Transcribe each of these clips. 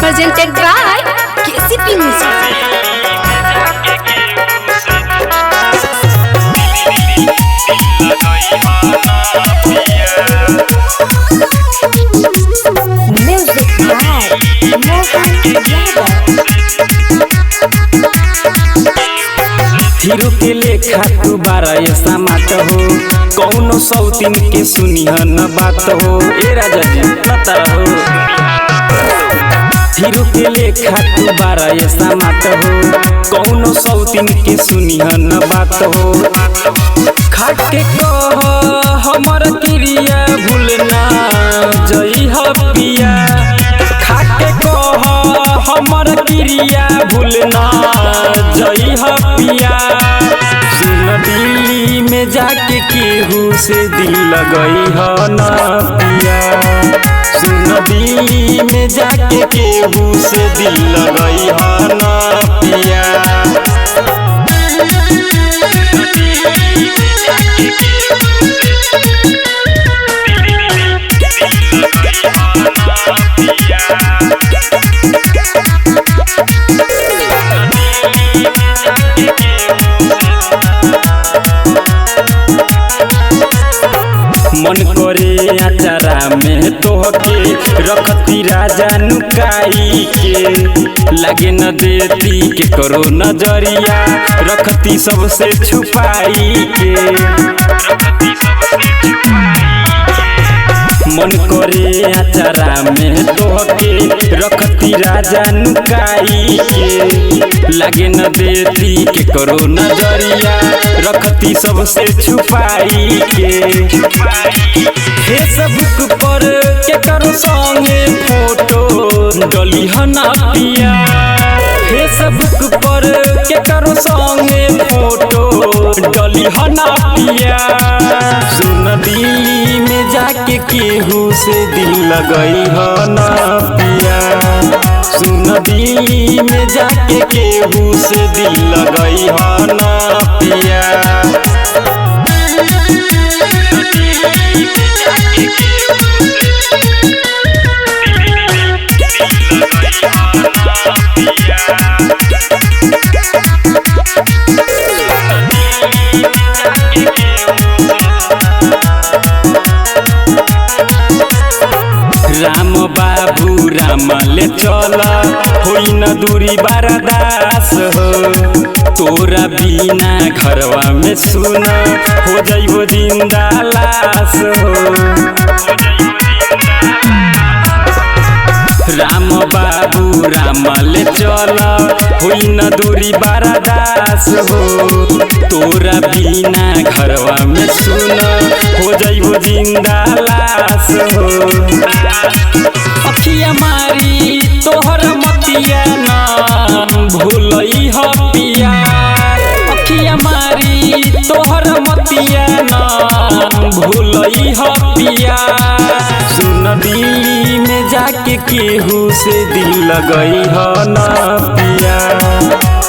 presented by KCP Music. Music by Mohan Yadav. Hero के लेखा तू बारा ऐसा मात हो कौनो सौतीन के सुनिह न बात हो ए राजा जी मत हो। हीरो के लेखा तू बारा ऐसा मात हो कौनो सौतीन के सुनिह न बात हो। खाट के कह हमर क्रिया भूलना जई ह पिया। खाट के कह हमर क्रिया भूलना जई ह पिया। सुन दिल्ली में जाके केहू से दिल लगई ह न पिया। सुन दिल्ली में जाके केहू से दिल लगई ह न पिया। मन करे अचारा में तोहके रखती राजा नुकाई के। लागे न देती के करो नजरिया रखती सबसे छुपाई के। मन करे अचारा में तोहके रखती राजा नुकाई के। लागे न देती के करो नजरिया रखती सबसे छुपाई के। फेसबुक पर के करो संगे फोटो डली हना पिया। फेसबुक पर के करो संगे फोटो डली हना पिया। सुन दिल्ली में जाके केहू से दिल लगई ह न पिया। सुन दिल्ली में जाके केहू से दिल लगई ह न पिया। राम बाबू राम ले चला होई न दूरी बर्दास हो। तोरा बिना घरवा में सुन हो जाइबो जिंदा लाश हो। राम बाबू राम ले चला होई न दूरी बर्दास हो। तोरा बिना घरवा में सुन हो जाइबो जिंदा लाश हो। अखिया मारी तोहर मतिया ना भूलई ह पिया। अखिया मारी तोहर मतिया ना भूलई ह पिया। सुन दिल्ली में जाके केहू से दिल लगई ह न पिया।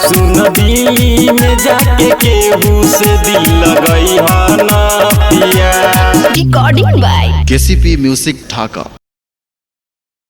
सुन दिल्ली में जाके केहू से दिल लगई ह न पिया। Recording by KCP Music Dhaka।